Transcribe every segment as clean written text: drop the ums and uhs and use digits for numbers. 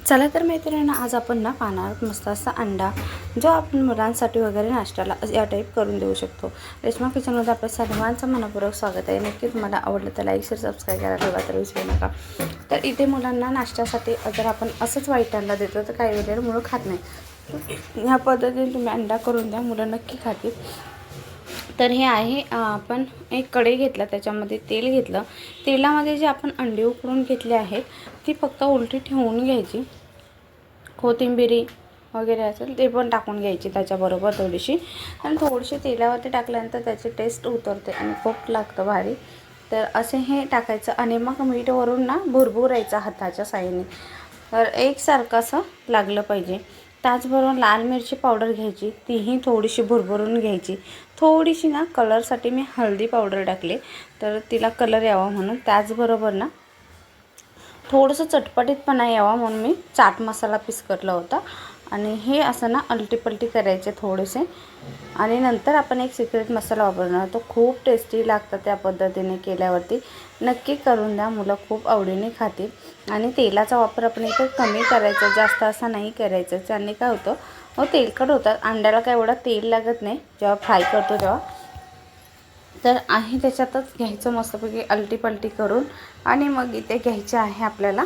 चला तर मैत्रिणींनो, आज आपण ना पानावर मस्त असा अंडा जो आपण मुलांसाठी वगैरे नाश्त्याला या टाईप करून देऊ शकतो। रेश्मा किचनमध्ये आपल्या सर्वांचं मनपूर्वक स्वागत आहे। नक्की तुम्हाला आवडलं तर लाईक शेअर सबस्क्राईब करायला तर विसरू नका। तर इथे मुलांना नाश्त्यासाठी जर आपण असंच व्हाईट अंडा देतो तर काही वेळेला मुलं खात नाही। ह्या पद्धतीने तुम्ही अंडा करून द्या, मुलं नक्की खातील। तर हे आहे आपण एक कढई घेतला, त्याच्यामध्ये तेल घेतलं। तेलामध्ये जे आपण अंडे उकळून घेतले आहेत ती फक्त उलटी ठेवून घ्यायची। कोथिंबीर वगैरे असेल ते पण टाकून घ्यायची त्याच्याबरोबर थोडीशी, आणि थोडीशी तेलावरती टाकल्यानंतर त्याची टेस्ट उतरते आणि खूप लागतं भारी। तर असे हे टाकायचं आणि मग मीठ वरून ना भुरभुरायचं हाताच्या साहाय्याने, तर एकसारखं असं लागलं पाहिजे। त्याचबरोबर लाल मिरची पावडर घ्यायची, तीही थोडीशी भुरभुरून घ्यायची। थोडीशी ना कलरसाठी मी हळदी पावडर टाकले, तर तिला कलर यावा म्हणून। त्याचबरोबर ना थोडंसं चटपटीतपणा यावा म्हणून मी चाट मसाला पिस्कटला होता, आणि हे असं ना अलटीपलटी करायचे थोडेसे। आणि नंतर आपण एक सिक्रेट मसाला वापरणार, तो खूप टेस्टी लागतं त्या पद्धतीने केल्यावरती। नक्की करून द्या, मुलं खूप आवडीने खातील। आणि तेलाचा वापर आपण इथे कमी करायचा, जास्त असा नाही करायचा, त्याने काय होतं तेलकट होतात। अंड्याला काय एवढा तेल लागत नाही जेव्हा फ्राय करतो तेव्हा। तर आहे त्याच्यातच घ्यायचं मस्तपैकी अलटीपलटी करून, आणि मग इथे घ्यायचे आहे आपल्याला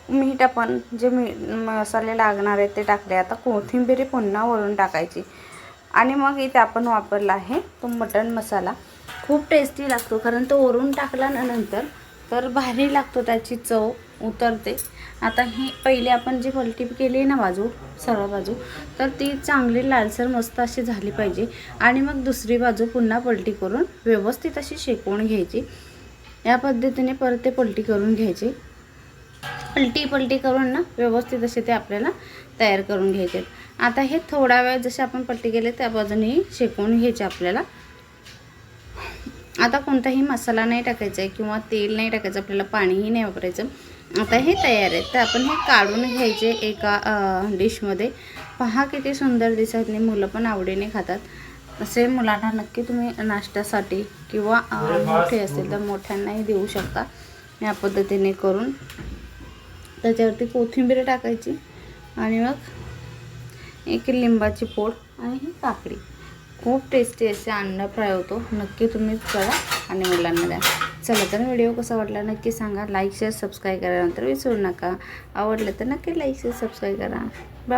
मीठ। आपण जे मसाले लागणार आहेत ते टाकले। आता कोथिंबीर पुन्हा वरून टाकायची, आणि मग इथे आपण वापरला आहे तो मटण मसाला। खूप टेस्टी लागतो, कारण तो वरून टाकल्यानंतर तर भारी लागतो, त्याची चव उतरते। आता ही पहिले आपण जी पलटी केली ना बाजू, सर्व बाजू, तर ती चांगली लालसर मस्त अशी झाली पाहिजे। आणि मग दुसरी बाजू पुन्हा पलटी करून व्यवस्थित अशी शेकवून घ्यायची। या पद्धतीने परत ते पलटी करून घ्यायची। पलटी करून ना व्यवस्थित असे ते आपल्याला तयार करून घ्यायचे। आता हे थोडा वेळ जसे आपण पलटी केले त्या बाजूने शेकवून घ्यायचे आपल्याला। आता कोणताही मसाला नाही टाकायचा आहे किंवा तेल नाही टाकायचं, आपल्याला पाणीही नाही वापरायचं। आता हे तयार आहे, तर आपण हे काढून घ्यायचे एका डिशमध्ये। पहा किती सुंदर दिसत नाही, मुलं पण आवडीने खातात। असे मुलांना नक्की तुम्ही नाश्त्यासाठी किंवा मोठे असेल तर मोठ्यांनाही देऊ शकता या पद्धतीने करून। त्याच्यावरती कोथिंबीर टाकायची, आणि मग एक लिंबाची फोड आणि ही काकडी। खूप टेस्टी असे अंडा फ्राय होतो, नक्की तुम्ही करा आणि मुलांना द्या। चला तर व्हिडिओ कसा वाटला नक्की सांगा, लाईक शेअर सबस्क्राईब करायला नंतर विसरू नका। आवडलं तर नक्की लाईक शेअर सबस्क्राईब करा। बाय।